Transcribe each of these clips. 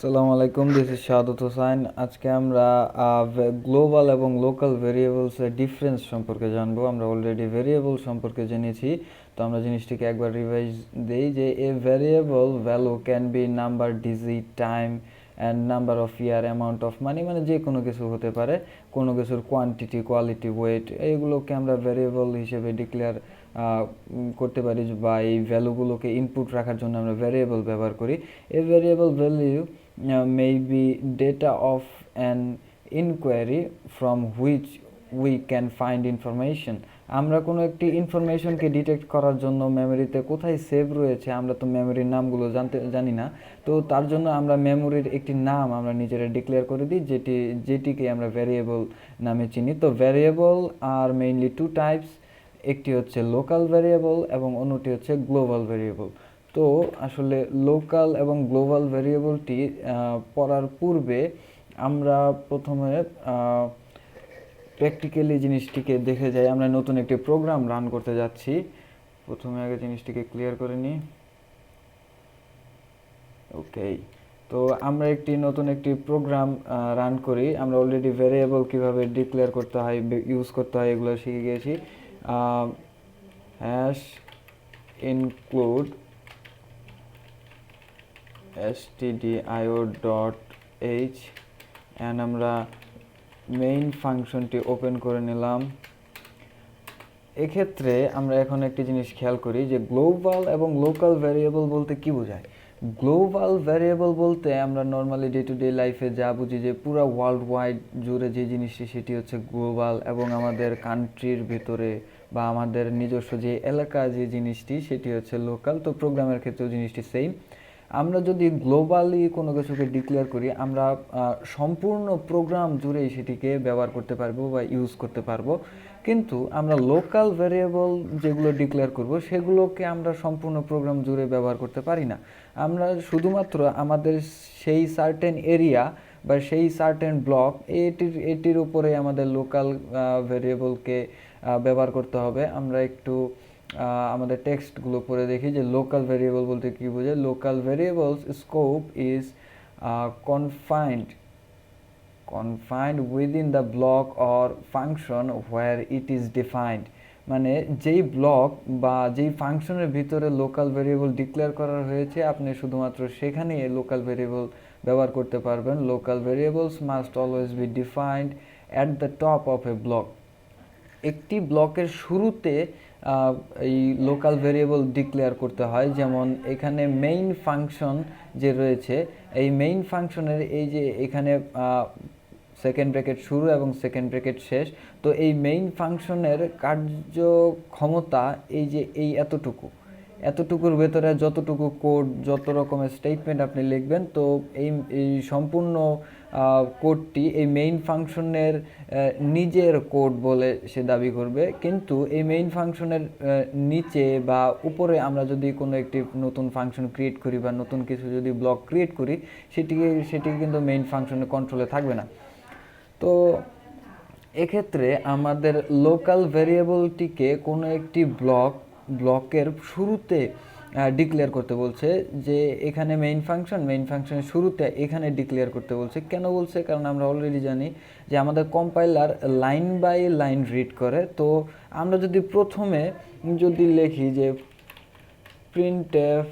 আসসালামু আলাইকুম, this is শাহাদত হোসাইন। আজকে আমরা গ্লোবাল এবং লোকাল ভেরিয়েবলসের ডিফারেন্স সম্পর্কে জানবো। আমরা অলরেডি ভেরিয়েবল সম্পর্কে জেনেছি, তো আমরা জিনিসটিকে একবার রিভাইজ দিই যে a variable value can be number, digit, time and number of year, amount of money, মানে যে কোনো কিছু হতে পারে, কোনো কিছুর কোয়ান্টিটি, কোয়ালিটি, ওয়েট, এইগুলোকে আমরা ভেরিয়েবল হিসেবে ডিক্লেয়ার করতে পারি, বা এই ভ্যালুগুলোকে ইনপুট রাখার জন্য আমরা ভেরিয়েবল ব্যবহার করি। A variable value may be data of an inquiry from which we can find information. আমরা কোনো একটি ইনফরমেশনকে ডিটেক্ট করার জন্য মেমোরিতে কোথায় সেভ রয়েছে, আমরা তো মেমোরির নামগুলো জানি না, তো তার জন্য আমরা মেমোরির একটি নাম আমরা নিজেরা ডিক্লেয়ার করে দিই, যেটিকে আমরা ভ্যারিয়েবল নামে চিনি। তো variable R mainly to types, একটি হচ্ছে লোকাল ভ্যারিয়েবল এবং অন্যটি হচ্ছে গ্লোবাল ভ্যারিয়েবল। তো আসলে লোকাল এবং গ্লোবাল ভ্যারিয়েবলটি পড়ার পূর্বে আমরা প্রথমে প্র্যাকটিক্যালি জিনিসটিকে দেখে যাই। আমরা নতুন একটি প্রোগ্রাম রান করতে যাচ্ছি, প্রথমে আগে জিনিসটিকে ক্লিয়ার করে নিই। ওকে, তো আমরা নতুন একটি প্রোগ্রাম রান করি। আমরা অলরেডি ভ্যারিয়েবল কীভাবে ডিক্লেয়ার করতে হয়, ইউজ করতে হয়, এগুলো শিখে গিয়েছি। হ্যাশ ইনক্লুড stdio.h অ্যান্ড আমরা মেইন ফাংশনটি ওপেন করে নিলাম। এক্ষেত্রে আমরা এখন একটি জিনিস খেয়াল করি যে গ্লোবাল এবং লোকাল ভ্যারিয়েবল বলতে কি বোঝায়। গ্লোবাল ভ্যারিয়েবল বলতে আমরা নর্মালি ডে টু ডে লাইফে যা বুঝি যে পুরো ওয়ার্ল্ড ওয়াইড জুড়ে যে জিনিসটি সেটি হচ্ছে গ্লোবাল, এবং আমাদের কান্ট্রির ভিতরে বা আমাদের নিজস্ব যে এলাকা যে জিনিসটি সেটি হচ্ছে লোকাল। তো প্রোগ্রামের ক্ষেত্রেও জিনিসটি সেম। আমরা যদি গ্লোবালি কোনো কিছুকে ডিক্লেয়ার করি, আমরা সম্পূর্ণ প্রোগ্রাম জুড়েই সেটিকে ব্যবহার করতে পারবো বা ইউজ করতে পারবো, কিন্তু আমরা লোকাল ভ্যারিয়েবল যেগুলো ডিক্লেয়ার করব সেগুলোকে আমরা সম্পূর্ণ প্রোগ্রাম জুড়ে ব্যবহার করতে পারি না। আমরা শুধুমাত্র আমাদের সেই সার্টেন এরিয়া বা সেই সার্টেন ব্লক এটির উপরে আমাদের লোকাল ভ্যারিয়েবলকে ব্যবহার করতে হবে। আমরা একটু আমাদের টেক্সটগুলো পড়ে দেখি যে লোকাল ভ্যারিয়েবল বলতে কী বোঝায়। Local variables scope is confined within the block or function where it is defined, মানে যেই ব্লক বা যেই ফাংশনের ভিতরে লোকাল ভ্যারিয়েবল ডিক্লেয়ার করা হয়েছে আপনি শুধুমাত্র সেখানেই লোকাল ভ্যারিয়েবল ব্যবহার করতে পারবেন। Local variables must always be defined at the top of A block. একটি ব্লকের শুরুতে এই লোকাল ভ্যারিয়েবল ডিক্লেয়ার করতে হয়। যেমন এখানে মেইন ফাংশন যে রয়েছে, এই মেইন ফাংশনের এই যে এখানে সেকেন্ড ব্র্যাকেট শুরু এবং সেকেন্ড ব্র্যাকেট শেষ, তো এই মেইন ফাংশনের কার্যক্ষমতা এই যে এই এতটুকুর ভেতরে যতটুকু কোড, যত রকমের স্টেটমেন্ট আপনি লিখবেন, তো এই সম্পূর্ণ কোডটি এই মেইন ফাংশনের নিজের কোড বলে সে দাবি করবে। কিন্তু এই মেইন ফাংশনের নিচে বা উপরে আমরা যদি কোনো একটি নতুন ফাংশন ক্রিয়েট করি বা নতুন কিছু যদি ব্লক ক্রিয়েট করি, সেটিকে কিন্তু মেইন ফাংশনের কন্ট্রোলে থাকবে না। তো এক্ষেত্রে আমাদের লোকাল ভ্যারিয়েবলটিকে কোনো একটি ব্লকের শুরুতে ডিক্লেয়ার করতে বলছে, যে এখানে মেইন ফাংশনের শুরুতে এখানে ডিক্লেয়ার করতে বলছে। কেন বলছে? কারণ আমরা অলরেডি জানি যে আমাদের compiler line by line read করে। তো আমরা যদি প্রথমে লিখি যে printf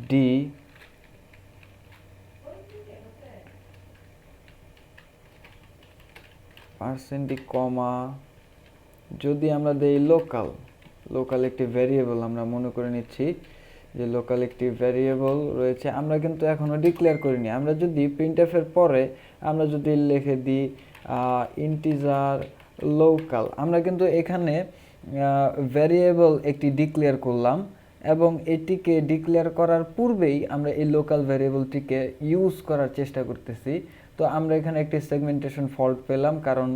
%d কমা, যদি আমরা দেই লোকাল একটি ভ্যারিয়েবল, আমরা মনে করে নিচ্ছি যে লোকাল একটি ভ্যারিয়েবল রয়েছে, আমরা কিন্তু এখনও ডিক্লেয়ার করিনি। আমরা যদি প্রিন্টএফের পরে আমরা যদি লিখে দিই ইন্টিজার লোকাল, আমরা কিন্তু এখানে ভ্যারিয়েবল একটি ডিক্লেয়ার করলাম, এবং এটিকে ডিক্লেয়ার করার পূর্বেই আমরা এই লোকাল ভ্যারিয়েবলটিকে ইউজ করার চেষ্টা করতেছি। তো আমরা এখানে একটি সেগমেন্টেশন ফল্ট পেলাম, কারণ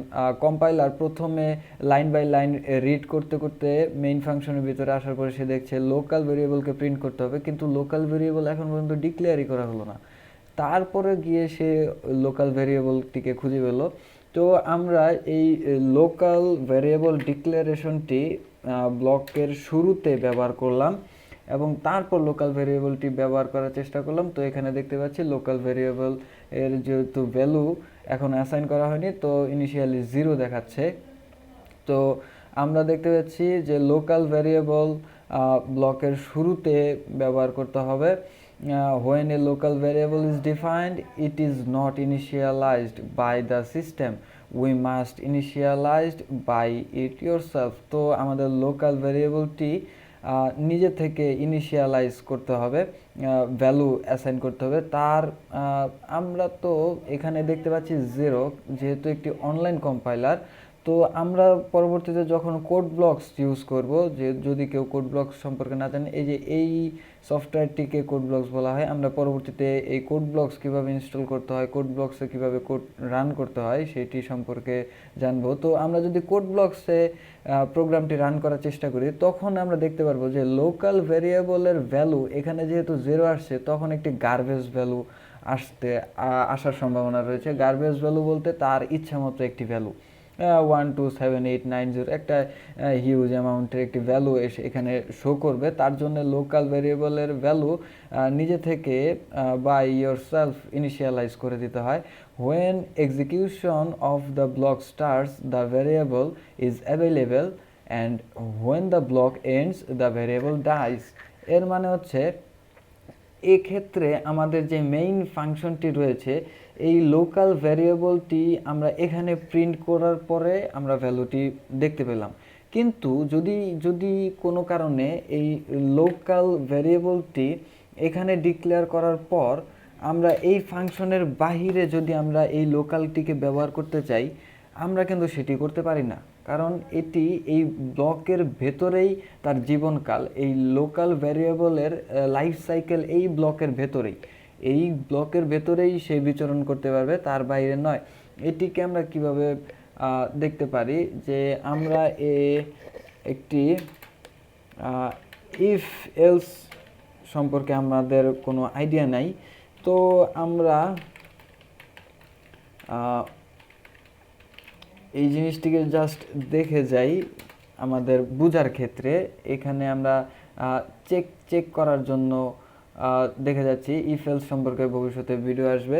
কম্পাইলার প্রথমে লাইন বাই লাইন রিড করতে করতে মেইন ফাংশনের ভিতরে আসার পরে সে দেখছে লোকাল ভেরিয়েবলকে প্রিন্ট করতে হবে, কিন্তু লোকাল ভেরিয়েবল এখন পর্যন্ত ডিক্লেয়ারই করা হলো না। তারপরে গিয়ে সে লোকাল ভেরিয়েবলটিকে খুঁজে পেল। তো আমরা এই লোকাল ভেরিয়েবল ডিক্লারেশনটি ব্লকের শুরুতে ব্যবহার করলাম, এবং তারপর লোকাল ভেরিয়েবলটি ব্যবহার করার চেষ্টা করলাম। তো এখানে দেখতে পাচ্ছি লোকাল ভেরিয়েবল এর যেহেতু ভ্যালু এখন অ্যাসাইন করা হয়নি, তো ইনিশিয়ালি 0 দেখাচ্ছে। তো আমরা দেখতে পাচ্ছি যে লোকাল ভ্যারিয়েবল ব্লকের শুরুতে ব্যবহার করতে হবে। when a local variable is defined, it is not initialized by the system, we must initialized by it yourself। তো আমাদের লোকাল ভ্যারিয়েবলটি নিজে থেকে ইনিশিয়ালাইজ করতে হবে, ভ্যালু অ্যাসাইন করতে হবে তার। আমরা তো এখানে দেখতে পাচ্ছি 0, যেহেতু একটি অনলাইন কম্পাইলার। তো আমরা পরবর্তীতে যখন কোড ব্লকস ইউজ করব, যে যদি কেউ কোড ব্লকস সম্পর্কে না জানে, এই যে এই সফটওয়্যারটিকে কোড ব্লকস বলা হয়। আমরা পরবর্তীতে এই কোড ব্লকস কীভাবে ইনস্টল করতে হয়, কোড ব্লকসে কীভাবে কোড রান করতে হয় সেটি সম্পর্কে জানবো। তো আমরা যদি কোড ব্লকসে প্রোগ্রামটি রান করার চেষ্টা করি, তখন আমরা দেখতে পারবো যে লোকাল ভ্যারিয়েবলের ভ্যালু এখানে যেহেতু 0 আসছে, তখন একটি গার্বেজ ভ্যালু আসার সম্ভাবনা রয়েছে। গার্বেজ ভ্যালু বলতে তার ইচ্ছা মতো একটি ভ্যালু, 127890 একটা হিউজ অ্যামাউন্টের একটি ভ্যালু এখানে শো করবে। তার জন্য লোকাল ভ্যারিয়েবলের ভ্যালু নিজে থেকে বাই yourself ইনিশিয়ালাইজ করে দিতে হয়। when execution of the block starts, the variable is available, and when the block ends, the variable dies। এর মানে হচ্ছে এক্ষেত্রে আমাদের যে মেইন ফাংশনটি রয়েছে, এই লোকাল ভ্যারিয়েবলটি আমরা এখানে প্রিন্ট করার পরে আমরা ভ্যালুটি দেখতে পেলাম। কিন্তু যদি কোনো কারণে এই লোকাল ভ্যারিয়েবলটি এখানে ডিক্লেয়ার করার পর আমরা এই ফাংশনের বাহিরে যদি আমরা এই লোকালটিকে ব্যবহার করতে চাই, আমরা কিন্তু সেটি করতে পারি না, কারণ এটি এই ব্লকের ভেতরেই তার জীবনকাল। এই লোকাল ভ্যারিয়েবলের লাইফ সাইকেল এই ব্লকের ভেতরেই সে বিচরণ করতে পারবে, তার বাইরে নয়। এটিকে আমরা কিভাবে দেখতে পারি, যে আমরা একটি ইফ এলস সম্পর্কে আমাদের কোনো আইডিয়া নাই। তো আমরা এই জিনিসটিকে জাস্ট দেখে যাই আমাদের বোঝার ক্ষেত্রে। এখানে আমরা চেক করার জন্য দেখে যাচ্ছি। ইফ এলস সম্পর্কে ভবিষ্যতে ভিডিও আসবে,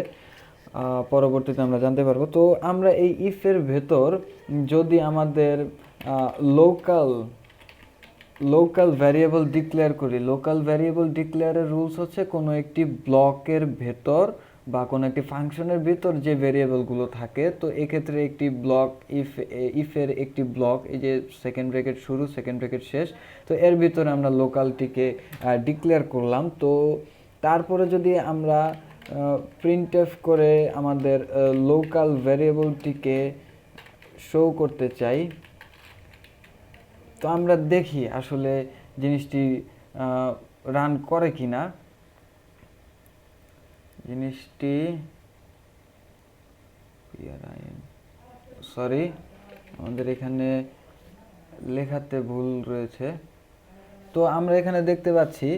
পরবর্তীতে আমরা জানতে পারবো। তো আমরা এই ইফের ভেতর যদি আমাদের লোকাল ভ্যারিয়েবল ডিক্লেয়ার করি, লোকাল ভ্যারিয়েবল ডিক্লেয়ারের রুলস হচ্ছে কোনো একটি ব্লকের ভেতর বা কোনো একটি ফাংশনের ভিতর যে ভেরিয়েবলগুলো থাকে। তো এক্ষেত্রে একটি ব্লক ইফের একটি ব্লক, এই যে সেকেন্ড ব্র্যাকেট শুরু সেকেন্ড ব্র্যাকেট শেষ, তো এর ভিতরে আমরা লোকালটিকে ডিক্লেয়ার করলাম। তো তারপরে যদি আমরা প্রিন্টএফ করে আমাদের লোকাল ভ্যারিয়েবলটিকে শো করতে চাই, তো আমরা দেখি আসলে জিনিসটি রান করে কিনা। জিনিসটি সরি, আমাদের এখানে লেখাতে ভুল রয়েছে। তো আমরা এখানে দেখতে পাচ্ছি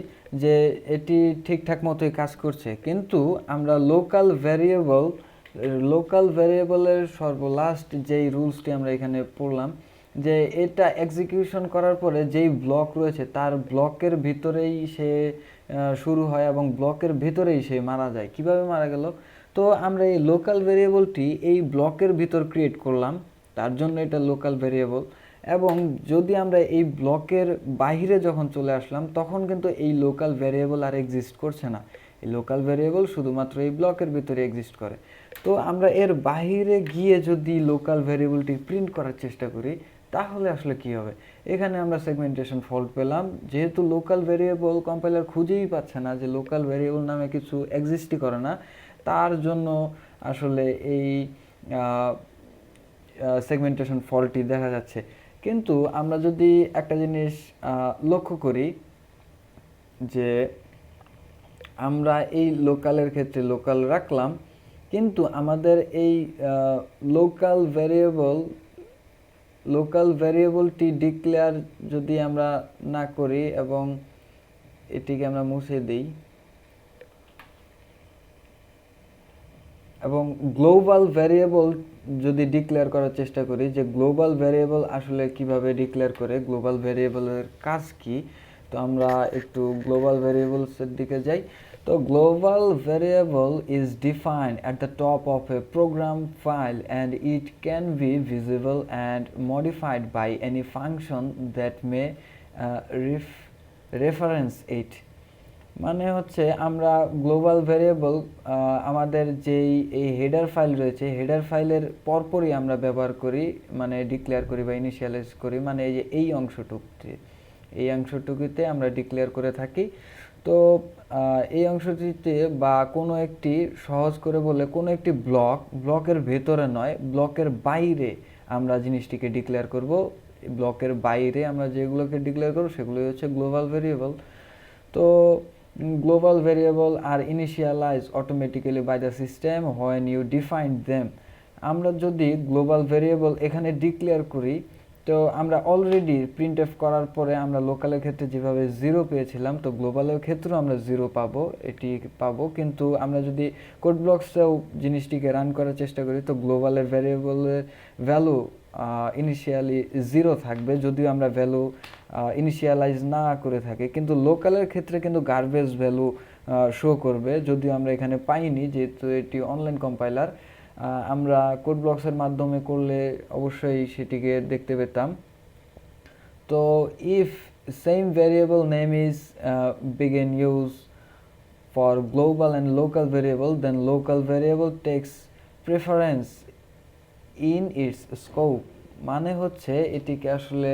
যে এটি ঠিকঠাক মতোই কাজ করছে, কিন্তু আমরা লোকাল ভ্যারিয়েবলের সর্বলাস্ট যেই রুলসটি আমরা এখানে পড়লাম, যে এটা এক্সিকিউশন করার পরে যেই ব্লক রয়েছে তার ব্লকের ভিতরেই সে শুরু হয় এবং ব্লকের ভিতরেই সে মারা যায়। কিভাবে মারা গেল? তো আমরা এই লোকাল ভ্যারিয়েবলটি এই ব্লকের ভিতর ক্রিয়েট করলাম, তার জন্য এটা লোকাল ভ্যারিয়েবল। এবং যদি আমরা এই ব্লকের বাইরে যখন চলে আসলাম, তখন কিন্তু এই লোকাল ভ্যারিয়েবল আর এক্সিস্ট করছে না। এই লোকাল ভ্যারিয়েবল শুধুমাত্র এই ব্লকের ভিতরে এক্সিস্ট করে। তো আমরা এর বাইরে গিয়ে যদি লোকাল ভ্যারিয়েবলটি প্রিন্ট করার চেষ্টা করি, তাহলে আসলে কি হবে? এখানে আমরা সেগমেন্টেশন ফল্ট পেলাম, যেহেতু লোকাল ভ্যারিয়েবল কম্পাইলার খুঁজেই পাচ্ছে না, যে লোকাল ভ্যারিয়েবল নামে কিছু এক্সিস্টই করে না, তার জন্য আসলে এই সেগমেন্টেশন ফল্টটি দেখা যাচ্ছে। কিন্তু আমরা যদি একটা জিনিস লক্ষ্য করি, যে আমরা এই লোকালের ক্ষেত্রে লোকাল রাখলাম, কিন্তু আমাদের এই লোকাল ভ্যারিয়েবলটি ডিক্লেয়ার যদি আমরা না করি এবং এটিকে আমরা মুছে দিই, এবং গ্লোবাল ভ্যারিয়েবল যদি ডিক্লেয়ার করার চেষ্টা করি, যে গ্লোবাল ভ্যারিয়েবল আসলে কিভাবে ডিক্লেয়ার করে, গ্লোবাল ভ্যারিয়েবলের কাজ কি, তো আমরা একটু গ্লোবাল ভ্যারিয়েবলসের দিকে যাই। তো global variable is defined at the top of a program file and it can be visible and modified by any function that may reference it. মানে হচ্ছে আমরা গ্লোবাল ভ্যারিয়েবল আমাদের যেই এই হেডার ফাইল রয়েছে, হেডার ফাইলের পরপরই আমরা ব্যবহার করি, মানে ডিক্লেয়ার করি বা ইনিশিয়ালাইজ করি, মানে এই যে এই অংশটুকুতে আমরা ডিক্লেয়ার করে থাকি। তো এই অংশটিতে বা কোনো একটি, সহজ করে বলে কোনো একটি ব্লকের ভেতরে নয়, ব্লকের বাইরে আমরা জিনিসটিকে ডিক্লেয়ার করব। ব্লকের বাইরে আমরা যেগুলোকে ডিক্লেয়ার করব সেগুলোই হচ্ছে গ্লোবাল ভ্যারিয়েবল। তো global variable are initialized automatically by the system when you define them। আমরা যদি গ্লোবাল ভ্যারিয়েবল এখানে ডিক্লেয়ার করি, তো আমরা অলরেডি প্রিন্টএফ করার পরে আমরা লোকালের ক্ষেত্রে যেভাবে 0 পেয়েছিলাম, তো গ্লোবালের ক্ষেত্রেও আমরা 0 পাবো, এটি পাবো। কিন্তু আমরা যদি কোড ব্লকসেও জিনিসটিকে রান করার চেষ্টা করি, তো গ্লোবালের ভ্যারিয়েবলের ভ্যালু ইনিশিয়ালি 0 থাকবে, যদিও আমরা ভ্যালু ইনিশিয়ালাইজ না করে থাকি। কিন্তু লোকালের ক্ষেত্রে কিন্তু গার্বেজ ভ্যালু শো করবে, যদিও আমরা এখানে পাইনি, যেহেতু এটি অনলাইন কম্পাইলার। আমরা কোড ব্লকসের মাধ্যমে করলে অবশ্যই সেটিকে দেখতে পেতাম। তো if same variable name is begin use for global and local variable, then local variable takes preference in its scope। মানে হচ্ছে এটিকে আসলে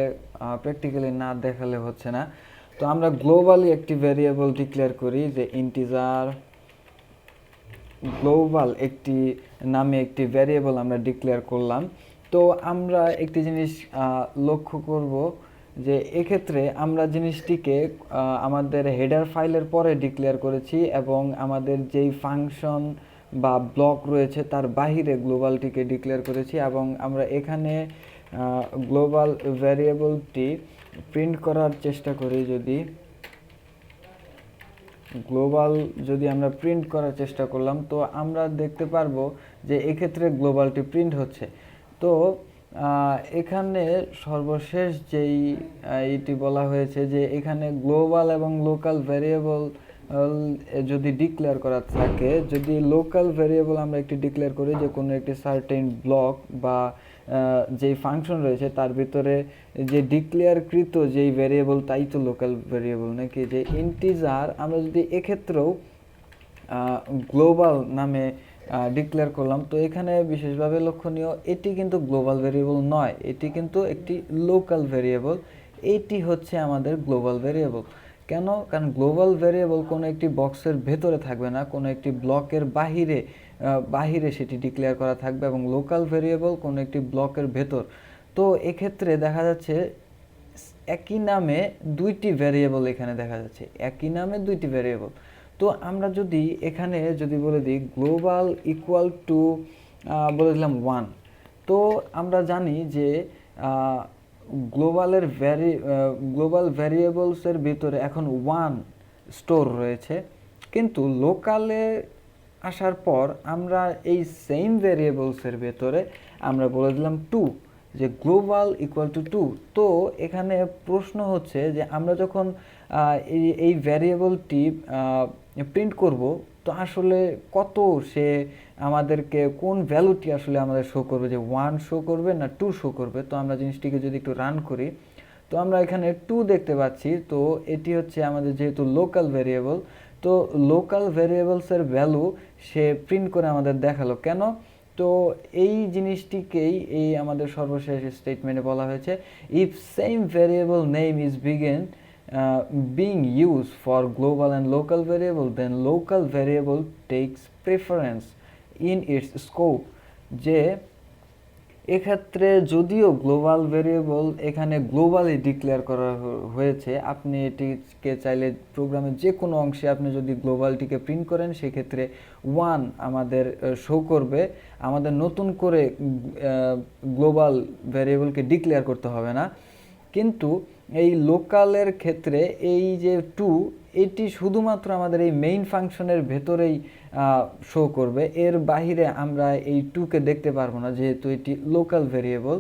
প্র্যাকটিক্যালি না দেখালে হচ্ছে না। তো আমরা গ্লোবালি একটি ভ্যারিয়েবল ডিক্লেয়ার করি যে ইন্টিজার গ্লোবাল একটি নামে একটি ভ্যারিয়েবল আমরা ডিক্লেয়ার করলাম। তো আমরা একটি জিনিস লক্ষ্য করব যে এক্ষেত্রে আমরা জিনিসটিকে আমাদের হেডার ফাইলের পরে ডিক্লেয়ার করেছি এবং আমাদের যেই ফাংশন বা ব্লক রয়েছে তার বাহিরে গ্লোবালটিকে ডিক্লেয়ার করেছি, এবং আমরা এখানে গ্লোবাল ভ্যারিয়েবলটি প্রিন্ট করার চেষ্টা করি। যদি আমরা প্রিন্ট করার চেষ্টা করলাম, তো আমরা দেখতে পারবো যে এক্ষেত্রে গ্লোবালটি প্রিন্ট হচ্ছে। তো এখানে সর্বশেষ যেই এইটি বলা হয়েছে যে এখানে গ্লোবাল এবং লোকাল ভ্যারিয়েবল যদি ডিক্লেয়ার করা থাকে, যদি লোকাল ভ্যারিয়েবল আমরা একটি ডিক্লেয়ার করি যে কোনো একটি সার্টেন ব্লক বা যেই ফাংশন রয়েছে তার ভিতরে যে ডিক্লেয়ারকৃত যেই ভ্যারিয়েবল তাই তো লোকাল ভ্যারিয়েবল নাকি। যে ইন্টিজার আমরা যদি এক্ষেত্রেও গ্লোবাল নামে ডিক্লেয়ার করলাম, তো এখানে বিশেষভাবে লক্ষণীয় এটি কিন্তু গ্লোবাল ভ্যারিয়েবল নয়, এটি কিন্তু একটি লোকাল ভ্যারিয়েবল। এইটি হচ্ছে আমাদের গ্লোবাল ভ্যারিয়েবল। কেন? কারণ গ্লোবাল ভ্যারিয়েবল কোনো একটি বক্সের ভেতরে থাকবে না, কোনো একটি ব্লকের বাহিরে সেটি ডিক্লেয়ার করা থাকবে, এবং লোকাল ভ্যারিয়েবল কোনো একটি ব্লকের ভেতর। তো এক্ষেত্রে দেখা যাচ্ছে একই নামে দুইটি ভ্যারিয়েবল এখানে দেখা যাচ্ছে, একই নামে দুইটি ভ্যারিয়েবল। তো আমরা যদি এখানে যদি বলে দিই গ্লোবাল ইকুয়াল টু বলে দিলাম 1, তো আমরা জানি যে গ্লোবাল ভ্যারিয়েবলসের ভিতরে এখন 1 স্টোর রয়েছে, কিন্তু লোকালে আসার পর আমরা এই সেম ভ্যারিয়েবলসের ভেতরে আমরা বলে দিলাম 2, যে গ্লোবাল ইকুয়াল টু 2। তো এখানে প্রশ্ন হচ্ছে যে আমরা যখন এই ভ্যারিয়েবলটি প্রিন্ট করব, তো আসলে কত সে আমাদেরকে কোন ভ্যালুটি আসলে আমাদের শো করবে, যে 1 শো করবে না 2 শো করবে। তো আমরা জিনিসটিকে যদি একটু রান করি, তো আমরা এখানে 2 দেখতে পাচ্ছি। তো এটি হচ্ছে আমাদের যেহেতু লোকাল ভ্যারিয়েবল, তো লোকাল ভ্যারিয়েবলসের ভ্যালু সে প্রিন্ট করে আমাদের দেখালো। কেন? তো এই জিনিসটিকেই এই আমাদের সর্বশেষ স্টেটমেন্টে বলা হয়েছে, if same variable name is being used for global and local variable, then local variable takes preference in its scope। যে এক্ষেত্রে যদিও গ্লোবাল ভ্যারিয়েবল এখানে গ্লোবালি ডিক্লেয়ার করা হয়েছে, আপনি এটিকে চাইলে প্রোগ্রামের যে কোনো অংশে আপনি যদি গ্লোবালটিকে প্রিন্ট করেন সেক্ষেত্রে 1 আমাদের শো করবে, আমাদের নতুন করে গ্লোবাল ভ্যারিয়েবলকে ডিক্লেয়ার করতে হবে না। কিন্তু এই লোকালের ক্ষেত্রে এই যে 2, এটি শুধুমাত্র আমাদের এই মেইন ফাংশনের ভেতরেই শো করবে, এর বাহিরে আমরা এই 2কে দেখতে পারবো না, যেহেতু এটি লোকাল ভ্যারিয়েবল।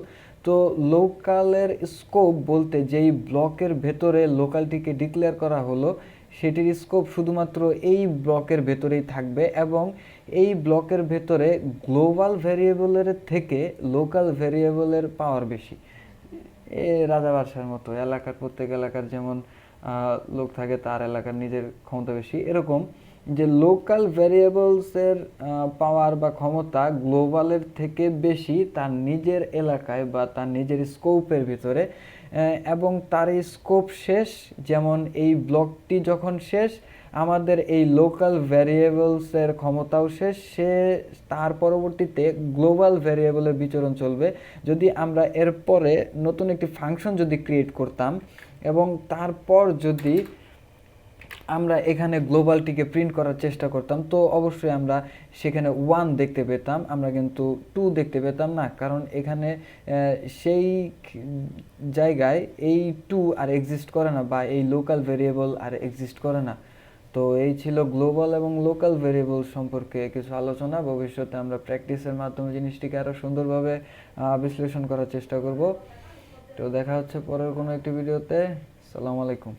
তো লোকালের স্কোপ বলতে যেই ব্লকের ভেতরে লোকালটিকে ডিক্লেয়ার করা হলো সেটির স্কোপ শুধুমাত্র এই ব্লকের ভেতরেই থাকবে এবং এই ব্লকের ভেতরে গ্লোবাল ভ্যারিয়েবলের থেকে লোকাল ভ্যারিয়েবলের পাওয়ার বেশি। এ রাজা বাদশার মতো, এলাকার প্রত্যেক এলাকার যেমন লোক থাকে তার এলাকার নিজের ক্ষমতা বেশি, এরকম যে লোকাল ভ্যারিয়েবলসের পাওয়ার বা ক্ষমতা গ্লোবালের থেকে বেশি তার নিজের এলাকায় বা তার নিজের স্কোপের ভিতরে, এবং তার এই স্কোপ শেষ, যেমন এই ব্লকটি যখন শেষ আমাদের এই লোকাল ভ্যারিয়েবলসের ক্ষমতাও শেষ, সে তার পরবর্তীতে গ্লোবাল ভ্যারিয়েবলের বিচরণ চলবে। যদি আমরা এরপরে নতুন একটি ফাংশন যদি ক্রিয়েট করতাম এবং তারপর যদি আমরা এখানে গ্লোবালটিকে প্রিন্ট করার চেষ্টা করতাম, তো অবশ্যই আমরা সেখানে 1 দেখতে পেতাম, আমরা কিন্তু 2 দেখতে পেতাম না, কারণ এখানে সেই জায়গায় এই 2 আর এক্সিস্ট করে না বা এই লোকাল ভেরিয়েবল আর এক্সিস্ট করে না। তো এই ছিল গ্লোবাল এবং লোকাল ভেরিয়েবল সম্পর্কে কিছু আলোচনা। ভবিষ্যতে আমরা প্র্যাকটিসের মাধ্যমে জিনিসটিকে আরও সুন্দরভাবে বিশ্লেষণ করার চেষ্টা করব। তো দেখা হচ্ছে পরের কোনো একটি ভিডিওতে। আসসালামু আলাইকুম।